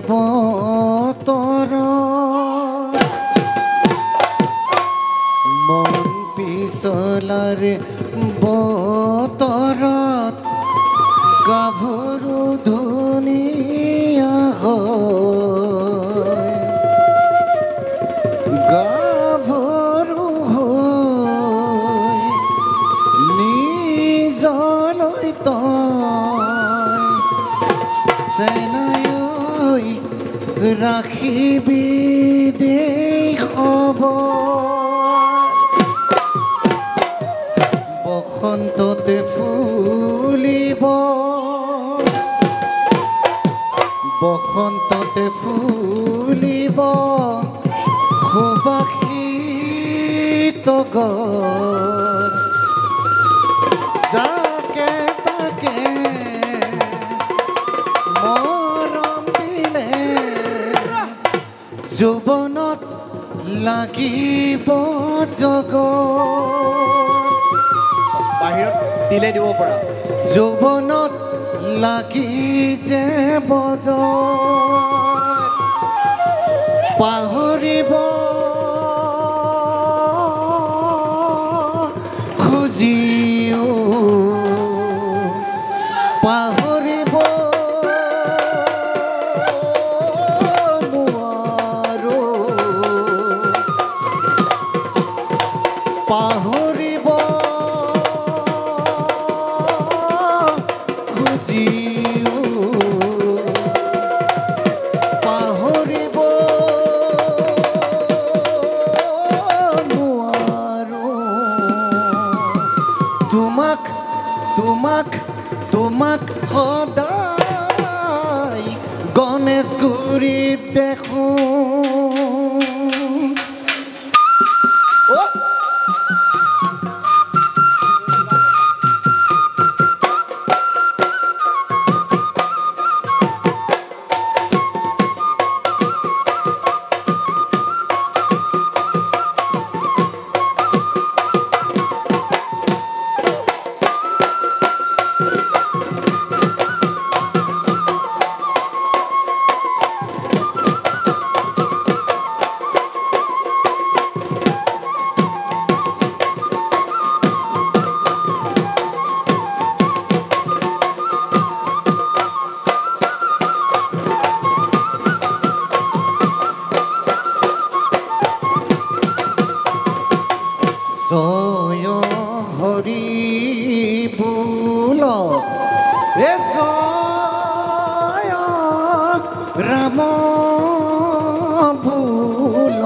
বতৰ মন পিছলাৰে বতৰত গাভৰু ধুনীয়া হয় গাভৰু হৈ নিজলৈ তই চেনাই ৰাখিবি দেই খবৰ বসন্ততে ফুলিব বসন্ততে ফুলিব সুবাসিত গৰ যাকে তাকে মৰম দিলে যৌৱনত লাগিব জগত বাহিৰত দিলে দিব পৰা যৌৱনত লাগি যে বজ পাহৰিব খুজিও পাহৰিব নোৱাৰো পাহৰিব খুজিও পাহৰিব নোৱাৰো তোমাক তোমাক তোমাক সদায় গণেশগুৰিত দেখোঁ জয় হৰি বোল এ জয় ৰাম বোল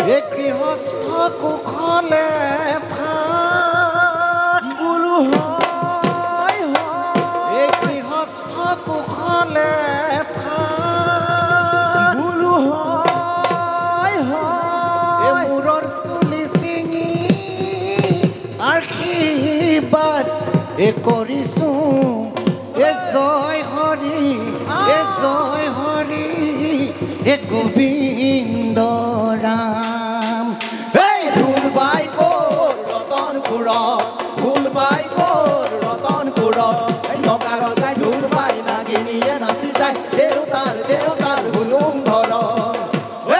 এ গৃহস্থ কুশলে থাক বোলো হয় এ গৃহস্থ কুশলে থাক বোলো হয় এ মূৰৰ আশীৰ্বাদ এ কৰিছোঁ এ জয় হৰি এ গোবিন্দ ৰাম এই ঢোল বাই গ'ল ৰতনপুৰত ঢোল বাই গ'ল ৰতনপুৰত এই নগা ৰজাই ঢোল বাই নাগিনীয়ে নাচি যায় দেউতাৰ হুলুম ঘৰত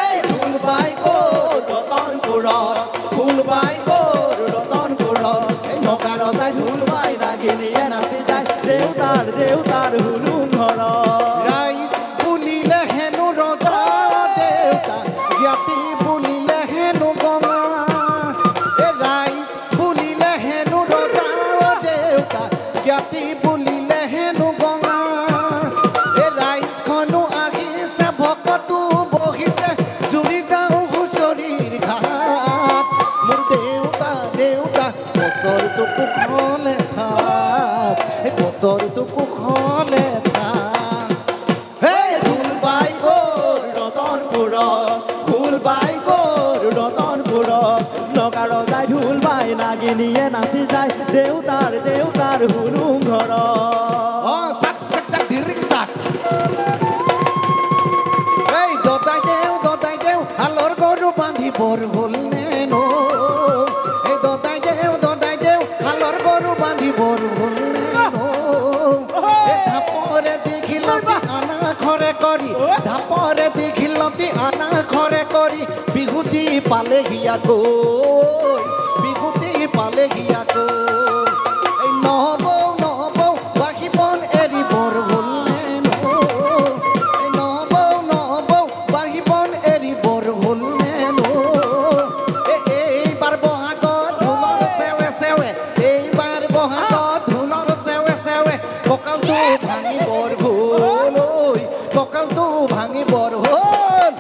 এই ঢোল বাই গ'ল ৰতনপুৰত ঢোল বাই গ'ল ৰতনপুৰত এই নগা ৰজাই ঢোল বাই নাগিনীয়ে নাচি যায় দেউতাৰ হুলুম ঘৰত ৰাইজ বুলিলে হেনো ৰজা দেউতা জ্ঞাতি বুলিলে হেনো গঙা এ ৰাইজ বুলিলে হেনো ৰজা দেউতা জ্ঞাতি বুলিলে হেনো গঙা এ ৰাইজখনো আহিছে ভকতো বহিছে জুৰি যাওঁ হুঁচৰিৰ ঘাট মোৰ দেউতা বছৰটো কুশলে থাক এই বছৰটো কুশলে থাক এই ঢোল বাই গ'ল ৰতনপুৰত ঢোল বাই গ'ল ৰতনপুৰত নগা ৰজাই ঢোল বাই নাগিনীয়ে নাচি যায় দেউতাৰ হুলুম ঘৰত এই দদাই দেও হালৰ গৰু বান্ধিবৰ হ'ল নে নো এই দদাই দেও হালৰ গৰু বান্ধিবৰ হ'ল নে নো এই থাপৰে দেখিলা আনা বাপৰে দেখিলতি আনা ঘৰে কৰি বিহুতি পালেহি আকৌ বিহুতি পালেহি আকৌ এই নহবৌ নহবৌ বাহিবন এৰি বৰ হ'লনে নো এই নহবৌ নহবৌ বাহিবন এৰি বৰ হ'লনে নো এইবাৰ বহাগত ঢোলৰ চেৱে চেৱে এইবাৰ বহাগত ঢোলৰ চেৱে চেৱে কঁকালটো ভাঙি বৰ হ'ল কঁকালটো ভাঙি বৰ হ'ল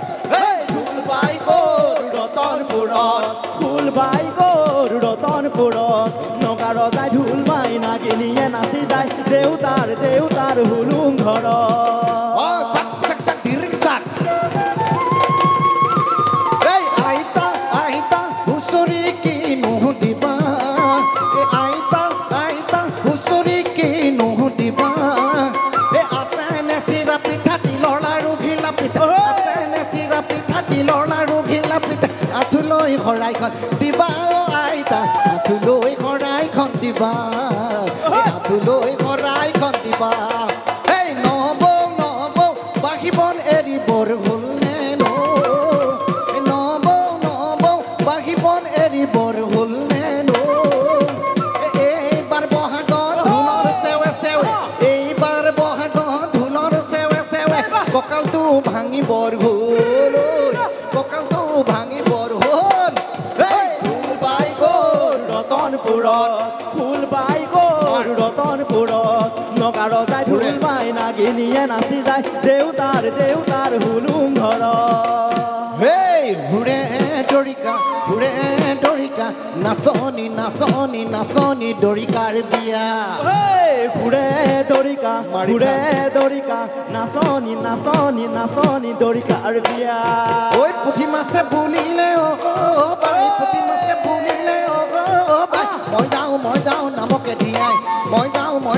ঢোল বাই গ'ল ৰতনপুৰত ঢোল বাই গ'ল ৰতনপুৰত নগাৰ যায় ঢোল বাই নাগিনীয়ে নাচি যায় দেউতাৰ হুলুম ঘৰত চাক চাক চাক দিৰিক চাক এই আইতা আইতা হুঁচৰি কিনো দিবা এই আইতা আইতা হুঁচৰি কিনো দিবা এই আছেনে চিৰা পিঠা তিলৰ লাৰু ঘিলা পিঠা আছেনে চিৰা পিঠা তিলৰ লাৰু ঘিলা পিঠা আঁঠুলৈ শৰাইখন দিবা আইতা আঁঠুলৈ শৰাইখন দিবা আঁঠুলৈ শৰাইখন দিবা এই নহবৌ নহবৌ বাহিবন এৰি বৰ হ'লনে নো নহবৌ নহবৌ বাহিবন এৰি বৰ হ'লনে নো এইবাৰ বহাগত ঢোলৰ চেৱে চেৱে এইবাৰ বহাগত ঢোলৰ চেৱে চেৱে কঁকালটো ভাঙি বৰ হ'ল কঁকালটো ভাঙি বৰ হ'ল ঢোল বাই গ'ল ৰতনপুৰত ঢোল বাই গ'ল ৰতনপুৰত নগাৰ যায় ঢোল বাই নাগিনীয়ে নাচি যায় দেউতাৰ হুলুম ঘৰত হেই ঘূৰে দৰিকা নাচনি নাচনি নাচনি দৰিকাৰ বিয়া ঘূৰে দৰিকা নাচনি নাচনি নাচনি দৰিকাৰ বিয়া ঐ পুঠি মাছে বুলিলে বাই পুঠি মাছে বুলিলে বাই মই যাওঁ নামকে ধিয়াই মই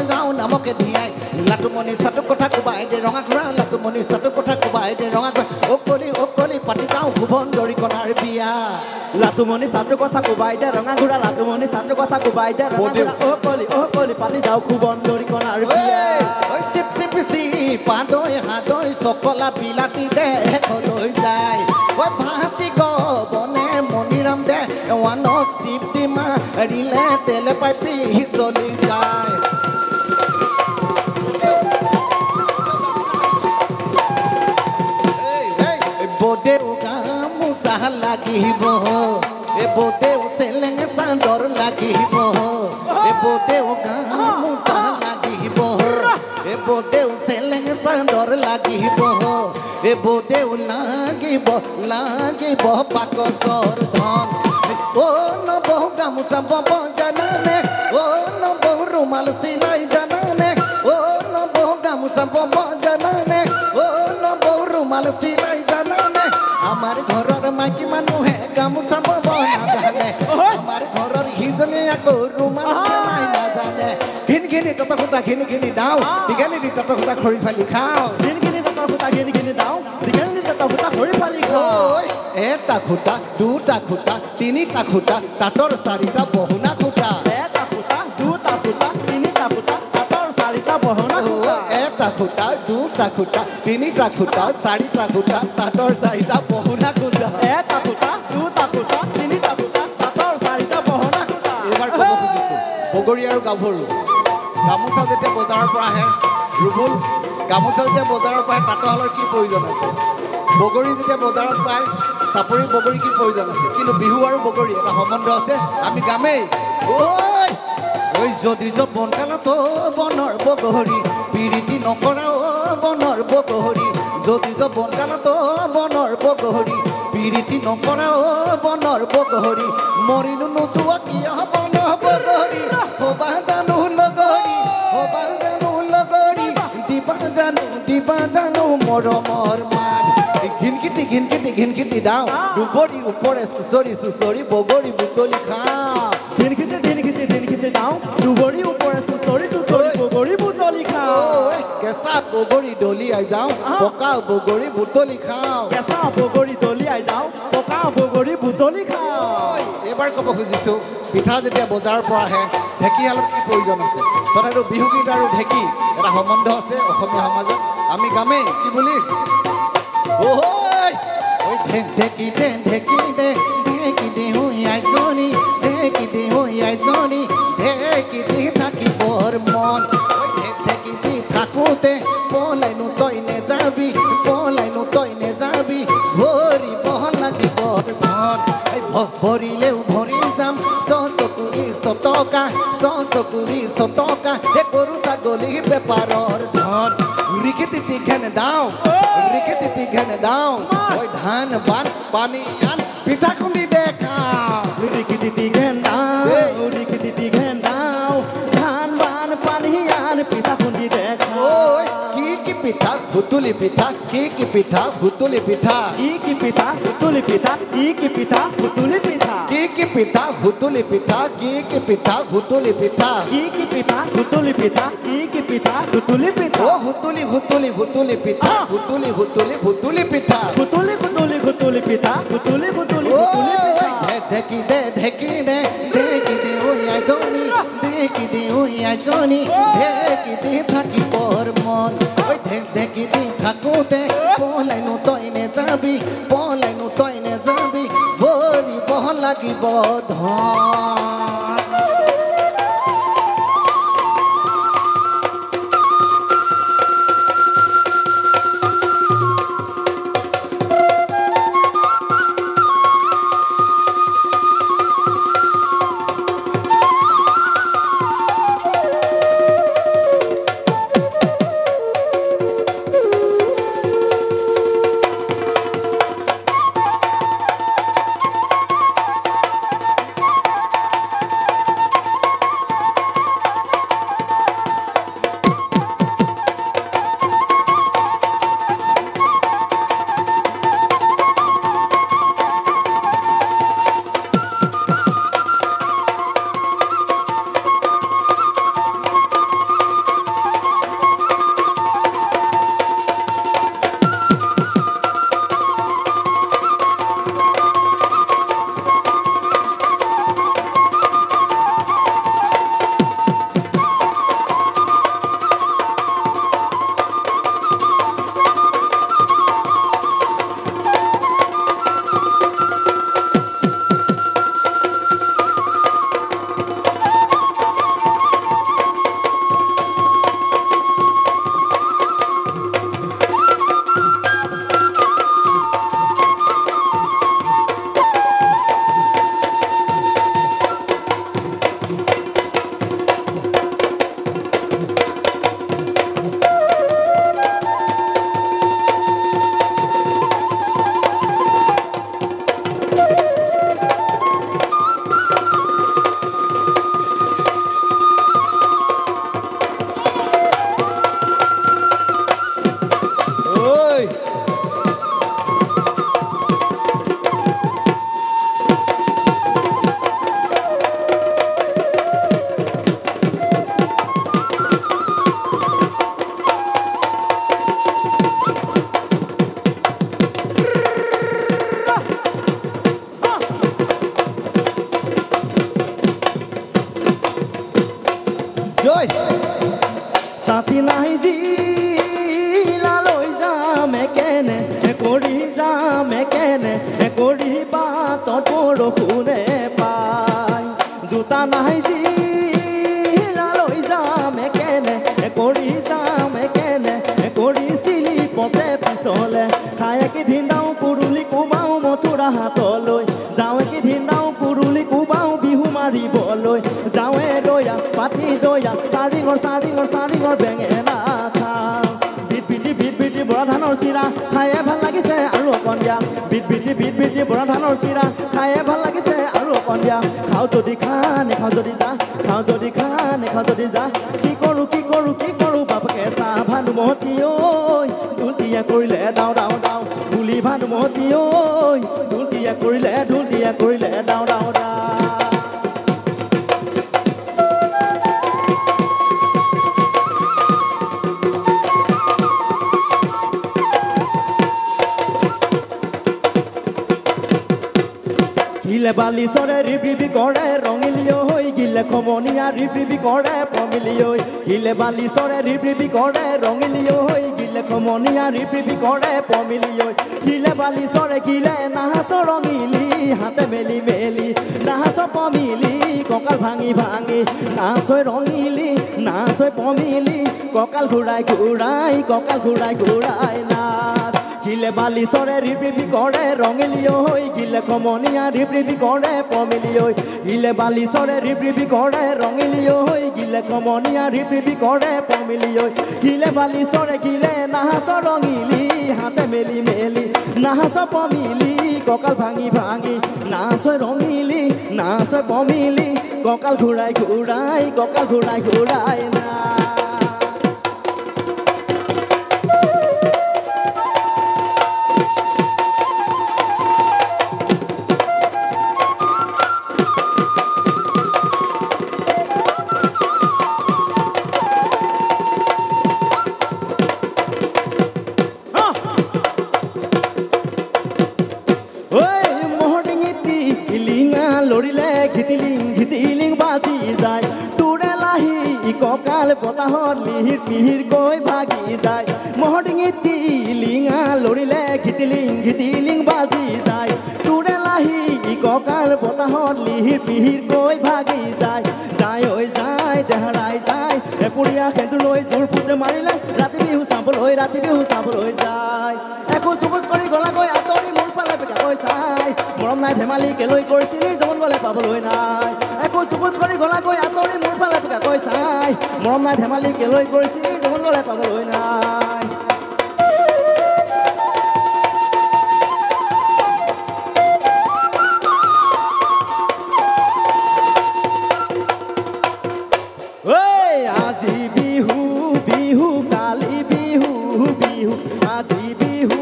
যাওঁ নামকে ধিয়াই লাটুমণি চাটু কথা কোবাই দে ৰঙা ঘোঁৰা লাটুমণি চাটু কথা কোবাই দে ৰঙা ঘোঁৰা অকলি পাতি যাওঁ ভুৱন দৰিকণাৰ বিয়া লাটুমণি চাটু কথা কোবাই দে ৰঙা ঘোঁৰা লাটুমণি চাটু কথা কোবাই দে ৰঙা ঘোঁৰা অকলি পাতি যাওঁ ভুৱন দৰিকণাৰ বিয়া ঐ চিপ পাদৈ হাদৈ চকলা বিলাতী দে লৈ যায় ঐ ভাতি গবনে মণিৰাম দে এৱানক চিপ দি মাৰিলে তেলে পাই পিহি চলি যায় বদেউ গামোচা লাগিব বদেউ চেলেং চাদৰ লাগিব বদেউ গামোচা লাগিব বদেউ চেলেং চাদৰ লাগিব বদেউ লাগিব পাকচৰ ধন নবৌ গামোচা বব জানানে নবৌ ৰুমাল চিলাই জানানে নবৌ গামোচা বব জানানে নবৌ ৰুমাল চিলাই জানানে আমাৰ ঘৰৰ মাইকী মানুহে গামোচা বব নাজানে আমাৰ ঘৰৰ সিজনী আকৌ ৰুমাল চিলাই নাজানে ঘিনি তত খুটা ঘিনি দাওঁ দীঘালি দি তত খুটা খৰি ফালি খাওঁ ঘিনি তত খুটা ঘিনি দাওঁ দীঘালি তত খুটা খৰি ফালি খাওঁ এটা খুটা দুটা খুটা তিনিটা খুটা তাঁতৰ চাৰিটা বহনা খুটা এটা খুটা দুটা খুটা তিনিটা খুটা তাঁতৰ চাৰিটা বহনা খুটা এটা খুটা দুটা খুটা তিনিটা খুটা চাৰিটা খুটা তাঁতৰ চাৰিটা বহনা খুটা এটা খুটা দুটা খুটা তিনিটা খুটা তাঁতৰ চাৰিটা বহনা খুটা এইবাৰ ক'ব খুজিছোঁ বগৰী আৰু গাভৰু গামোচা যেতিয়া বজাৰৰ পৰা আহে ৰুবুল গামোচা যেতিয়া বজাৰৰ পৰা আহে তাঁতৰশালৰ কি প্ৰয়োজন আছে বগৰী যেতিয়া বজাৰত পায় চাপৰি বগৰী কি প্ৰয়োজন আছে কিন্তু বিহু আৰু বগৰী এটা সম্বন্ধ আছে আমি গামেই ঐ যদি বনকালত বনৰ বগৰী পিৰিতি নকৰা বনৰ বগৰী যদি বনকালত বনৰ বগৰী পিৰিতি নকৰা বনৰ বগৰী মৰিনো নোযোৱা কিয় বনৰ বগৰী হবা জানো লগৰী দিবা জানো মৰমৰ মান ঘিনকিটি দাওঁ দুবৰি ওপৰে চুচৰি বগৰী বুটলি খাওঁ ঘিনকিটি দাওঁ দুবৰি ওপৰে চুচৰি বগৰী বুটলি খাওঁ কেঁচা বগৰী দলিয়াই যাওঁ পকা বগৰী বুটলি খাওঁ কেঁচা বগৰী দলিয়াই যাওঁ পকা বগৰী বুটলি খাওঁ এইবাৰ ক'ব খুজিছোঁ পিঠা যেতিয়া বজাৰৰ পৰা আহে ঢেঁকীশালত কি প্ৰয়োজন আছে তথাপিতো বিহুগীত আৰু ঢেঁকী এটা সম্বন্ধ আছে অসমীয়া সমাজত আমি গামেই কি বুলি oi oi dheki de oi ai joni dheki de thaki bor mon oi dheki de thakute polai nu toi ne jabi hori bohal lagi bor mon ai bhorileu bhori jam sosokuri sotoka he koru sagoli beparor dhon rikiti ghene dao oi dhan ban pani an pitha kundi dekha rikiti ghene dao dhan ban pani an pitha kundi dekha oi ki pitha hutuli pitha ki pitha hutuli pitha ki pitha hutuli pitha oh hutuli pitha dheki de oi ai joni dheki de thaki bor mon oi dheki de thakute polai nu toi ne jabi hori bohal lagi bodhon সাথী নাই G লালৈ যামে কেনে কৰি যামে কেনে কৰি বাটত বৰষুণে পাই জোতা নাই জি লালৈ যামে কেনে কৰি যামে কেনে কৰি চিলি পথে পিছলে খাই একেদিন যাওঁ কুৰুলি কোবাওঁ মথুৰা হাতলৈ যাওঁ একেদিন যাওঁ কুৰুলি কোবাওঁ বিহু মাৰিবলৈ যাওঁৱে দয়া পাতি দয়া চাৰিঙৰ বেঙেনা খাওঁ বিট বিটি বৰা ধানৰ চিৰা খায়ে ভাল লাগিছে আৰু অকণ দিয়া বিট বিটি বৰা ধানৰ চিৰা খায়ে ভাল লাগিছে আৰু অকণ দিয়া খাওঁ যদি খা নেখাওঁ যদি যা খাওঁ যদি খা নেখাওঁ যদি যা কি কৰোঁ বাপকে চাহ ভানুমতী ঐ ঢোলটিয়া কৰিলে দাওঁ বুলি ভানুমতী ঐ ঢোলটিয়া কৰিলে দাওঁ গিলে বালিচৰে ৰিবি কৰে ৰঙিলিও হৈ গিলে খমনীয়া ৰিবি কৰে পমিলিও গিলে বালিচৰে ৰিবি কৰে ৰঙিলিও হৈ গিলে খমনীয়া ৰিপিপি কৰে পমিলি ঐ গিলে বালি চৰে গিলে নাহাচ ৰঙিলি হাতে মেলি মেলি নাহাচ পমিলি কঁকাল ভাঙি ভাঙি নাচৈ ৰঙিলি নাচৈ পমিলি কঁকাল ঘূৰাই ঘূৰাই কঁকাল ঘূৰাই ঘূৰাই নাচ গিলে বালি চৰে ৰিপিপি কৰে ৰঙিলি ঐ গিলে খমনীয়া ৰিপিপি কৰে পমিলি ঐ গিলে বালি চৰে ৰিপিপি কৰে ৰঙিলি ঐ গিলে খমনীয়া ৰিপিপি কৰে পমিলি ঐ গিলে বালি চৰে গিলে নাহাচ ৰঙিলি হাতে মেলি মেলি নাহাচ পমিলি কঁকাল ভাঙি ভাঙি নাচৈ ৰঙিলি নাচৈ পমিলি কঁকাল ঘূৰাই ঘূৰাই কঁকাল ঘূৰাই ঘূৰাই না ঘিতিলিং বাজি যায় তোৰে লাহি কঁকাল বতাহত লিহিৰ পিহিৰ গৈ ভাগি যায় মহডিঙিত টিলিঙা লৰিলে ঘিতিলিং বাজি যায় তোৰে লাহি কঁকাল বতাহত লিহিৰ পিহিৰ গৈ ভাগি যায় যায় ঐ যায় দেহৰাই যায় এপুৰীয়া সেন্দুৰ লৈ জোৰ ফুটে মাৰিলে ৰাতি বিহু চাবলৈ যায় এখোজ দুখোজ কৰি গলাগৈ আঁতৰি মোৰ ফালে বেগাকৈ চাই মৰম নাই ধেমালি কেলৈ কৰিছিলি জীৱন গ'লে পাবলৈ নাই এখোজ দুখোজ কৰি গলাগৈ আঁতৰি মোৰ ফালে বেগাকৈ চাই মৰম নাই ধেমালি কেলৈ কৰিছিলি জীৱন গ'লে পাবলৈ নাই আজি বিহু বিহু কালি বিহু বিহু আজি বিহু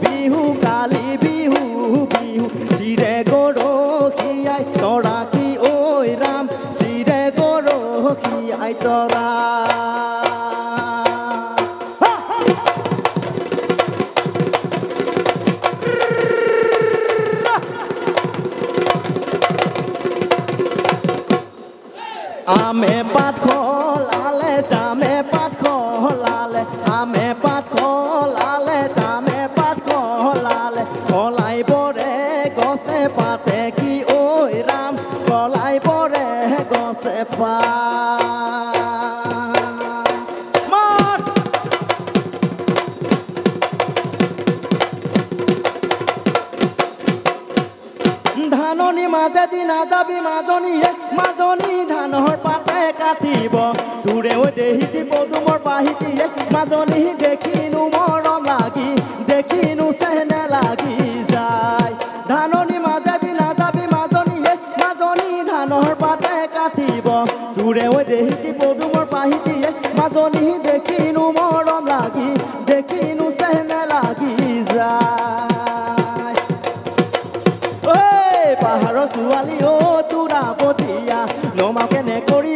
বিহু কালি বিহু বিহু চিৰে গৰখীয়াই তৰা কি ঐ ৰাম চিৰে গৰখীয়াই তৰা আমে পাত খলালে জামে পাত খলালে আমে পাত খলালে জামে পাত খলালে খলাই পৰে গছে পাতে কি ঐ ৰাম খলাই পৰে গছে ধাননি মাজেদি নাযাবি মাজনী ধানৰ পাতে কাটিব তোৰে ঐ দেহিতি পদুমৰ পাহিতি মাজনী দেখিনো মৰম লাগি দেখিনো চেহনে লাগি যায় ধাননি মাজেদি নাযাবি মাজনী ধানৰ পাতে কাটিব তোৰে ঐ দেহিতি পদুমৰ পাহিতি মাজনী দেখিনো মৰম লাগি দেখিনো চেহনে লাগি যায় পাহাৰৰ ছোৱালী তোৰা পতিয়া নমাও কেনে কৰি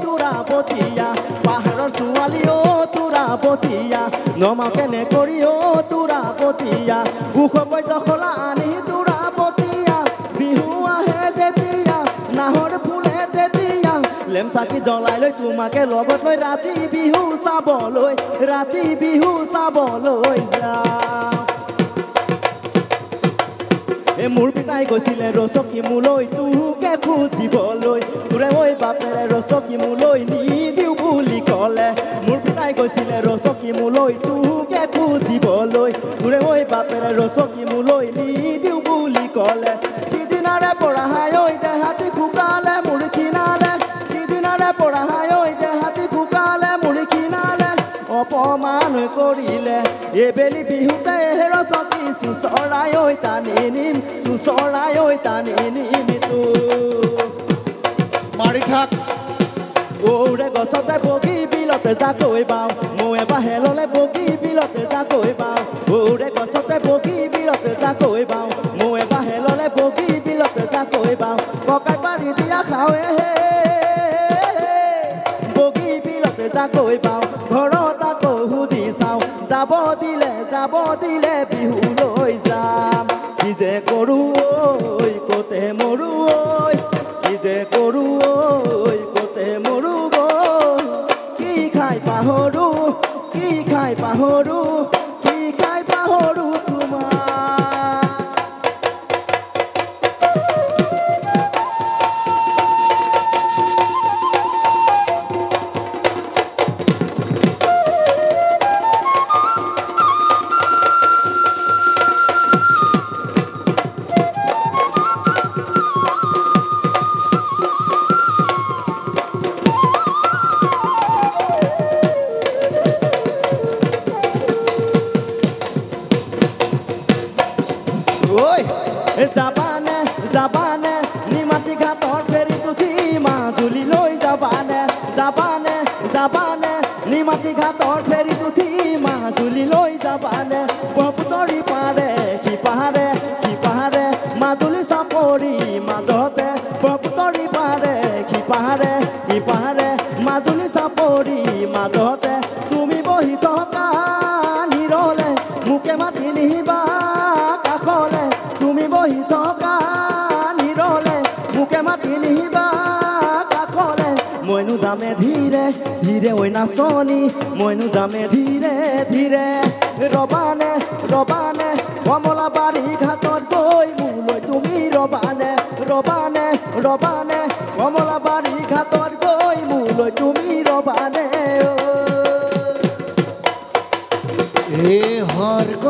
তোৰা পতিয়া পাহাৰৰ ছোৱালী তোৰা পতিয়া নমাও কেনে কৰি তোৰা পতিয়া উখ জখলা আনি তোৰা পতিয়া বিহু আহে যেতিয়া নাহৰ ফুলে তেতিয়া লেম চাকি জ্বলাই লৈ তোমাকে লগত লৈ ৰাতি বিহু চাবলৈ যাওঁ মোৰ পিতাই গৈছিলে ৰচকী মোলৈ তোকে খুজিবলৈ তোৰে ঐ বাপেৰে ৰচকী মোলৈ নিদিও বুলি ক'লে মোৰ পিতাই গৈছিলে ৰচকী মোলৈ তোকে খুজিবলৈ তোৰে ঐ বাপেৰে ৰচকী মোলৈ নিদিও বুলি ক'লে সিদিনাৰে পৰা হাই ঐ দেহাতি শুকালে মোৰ খিনালে সিদিনাৰে পৰা হাই ঐ দেহাতি শুকালে মোৰ খিনালে অপমান কৰিলে এবেলি বিহুতে ৰচকী চুচৰাই ঐ টানি নিম তো মাৰি থাক ঔৰে গছতে বগী বিলতে জাকৈ বাওঁ মই বাহেললে বগী বিলতে জাকৈ বাওঁ ঔৰে গছতে বগী বিলতে জাকৈ বাওঁ মই বাহেললে বগী বিলতে জাকৈ বাওঁ ককাই পাৰি দিয়া খাৱে বগী বিলতে জাকৈ বাওঁ ঘৰত আকৌ সুধি চাওঁ যাব দিলে বিহু লৈ যাম কি যে কৰো ঐ কতে মৰো ঐ কি যে কৰো ঐ কতে মৰো গৈ কি খাই পাহৰো ঐ যাবানে যাবানে নিমাতী ঘাটৰ ফেৰীত উঠি মাজুলীলৈ যাবানে যাবানে যাবানে নিমাতী ঘাটৰ ফেৰীত উঠি মাজুলীলৈ যাবানে ব্ৰহ্মপুত্ৰৰ পাৰে সিপাৰে মাজুলী চাপৰি মাজতে ব্ৰহ্মপুত্ৰৰ পাৰে সিপাৰে মাজুলী চাপৰি মাজতে তুমি বহি থকা নিৰলে মোকে মাতি নিবা কাষলে তুমি বহি থকা নিৰলে মোকে মাতি নিবা কাষলে মইনো যামে ধীৰে ধীৰে ঐ নাচনী মইনো যামে ধীৰে ধীৰে ৰবানে ৰবানে কমলাবাৰী ঘাটত গৈ মোলৈ তুমি ৰবানে ৰবানে ৰবানে কমলাবাৰী ঘাটত গৈ মোলৈ তুমি ৰবানে এ হৰ্গ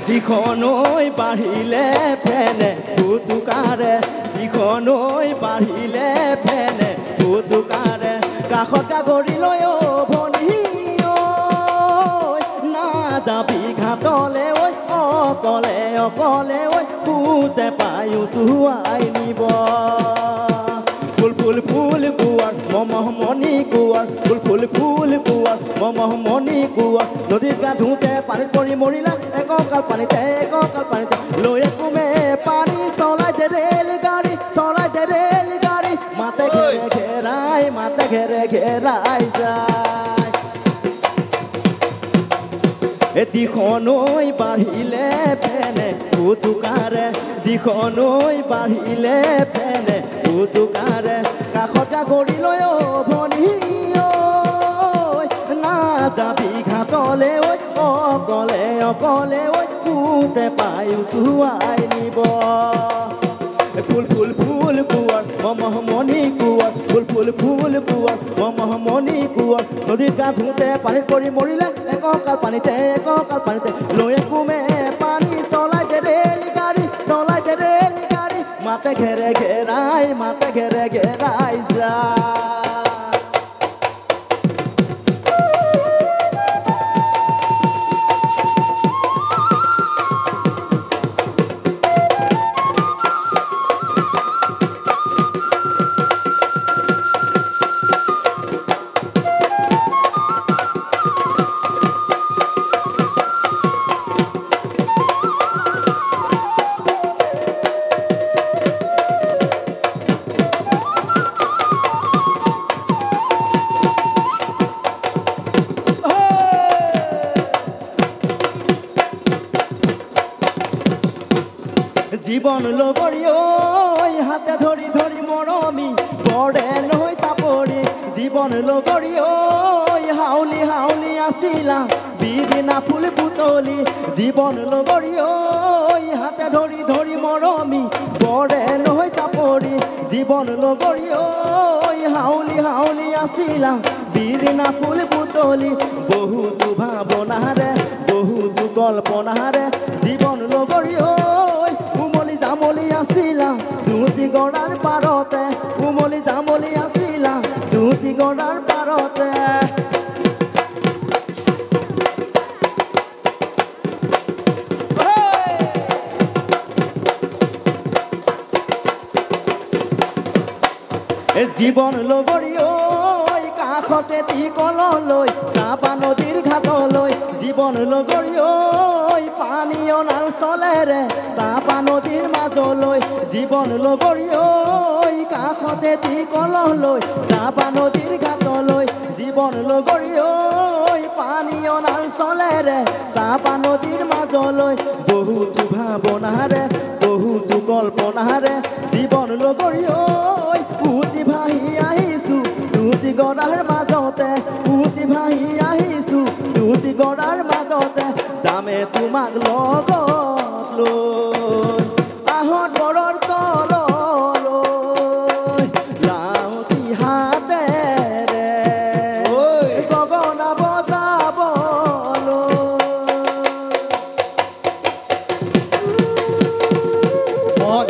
দিখনৈ বাঢ়িলে ফেনে ফুটুকাৰে দিখনৈ বাঢ়িলে ফেনে ফুটুকাৰে কাষত গাগৰি লৈ ভনী নাযাবি ঘাটলে ঐ অকলে অকলে ঐ পুতে পায়ো তুৱাই নিব ফুল ফুল ফুল কুৱাৰ মমহমণি কুৱাৰ ফুল ফুল ফুল কুৱাৰ মমহমণি কুৱাৰ নদীত গা ধুওঁতে পানীত পৰি মৰিলা এককাল পানীতে লৈ কুমে পানী চলাই দে ৰেল গাড়ী মাতে ঘেৰে ঘেৰাই যায় দিখনৈ বাঢ়িলে ফেনে ফুটুকাৰে দিখনৈ বাঢ়িলে ফেনে ফুটুকাৰে কাষত গাগৰি লৈ ভনী নাযাবি ঘাটলে ঐ অকলে অকলে ঐ পুতে পায়ো তুৱাই নিব ফুল ফুল ফুল কুৱাৰ মমহমণি কুৱাৰ ফুল ফুল ফুল কুৱাৰ মমহমণি কুৱাৰ নদীত গা ধুওঁতে পানীত পৰি মৰিলে এককাল পানীতে লৈ কুমে পানী চলাই দে ৰেল গাড়ী মাতে ঘেৰে ঘেৰাই যায় জীবন লগৰী ঐ হাতে ধৰি ধৰি মৰমি বৰে নহয় চাপৰি জীবন লগৰী ঐ হাউলি হাউলি আছিলা বিৰিনা ফুল পুতলি জীবন লগৰী ঐ হাতে ধৰি ধৰি মৰমি বৰে নহয় চাপৰি জীবন লগৰী ঐ হাউলি হাউলি আছিলা বিৰিনা ফুল পুতলি বহুতো ভাৱনাৰে বহুতো কল্পনাৰে জীবন লগৰী ঐ জামলি আছিলা দুটি গড়াৰ পাৰতে উমলি জামলি আছিলা দুটি গড়াৰ পাৰতে জীবন লগৰী ঐ কাষতে টিকললৈ যাবা নদীৰ ঘাটলৈ জীবন লগৰী ঐ পানী অনাৰ চলেৰে চাপা নদীৰ মাজলৈ জীৱন লগৰী ঐ কাষতে তি কলহ লৈ চাপা নদীৰ ঘাটলৈ জীৱন লগৰী ঐ পানী অনাৰ চলেৰে চাপা নদীৰ মাজলৈ বহুতো ভাৱনাৰে বহুতো কল্পনাৰে জীৱন লগৰী ঐ উটি ভাহি আহিছো দুটি গৰাৰ মাজতে উটি ভাহি আহিছো দুটি গৰাৰ মাজতে যামে তোমাক লগত লৈ আহত গৰৰ তললৈ লাউতি হাতেৰে গগনা বজাবলৈ মোহন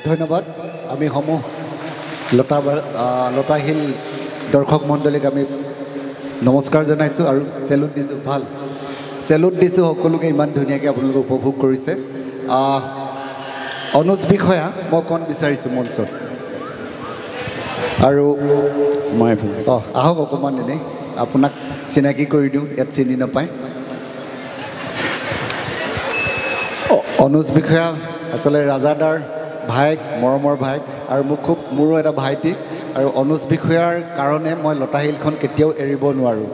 ধন্যবাদ আমি সমূহ লতাশিল দৰ্শক মণ্ডলীক আমি নমস্কাৰ জনাইছোঁ আৰু চেলুট দিছোঁ ভাল চেলুট দিছোঁ সকলোকে ইমান ধুনীয়াকৈ আপোনালোকে উপভোগ কৰিছে অনুজ বিষয়া মই অকণ বিচাৰিছোঁ মঞ্চত আৰু মই আহক অকণমান এনেই আপোনাক চিনাকি কৰি দিওঁ ইয়াত চিনি নাপায় অনুজ বিষয়া আচলতে ৰাজাদাৰ ভাইক মৰমৰ ভাইক আৰু মোৰো এটা ভাইটি আৰু অনুজ বিষয়াৰ কাৰণে মই লতাশিলখন কেতিয়াও এৰিব নোৱাৰোঁ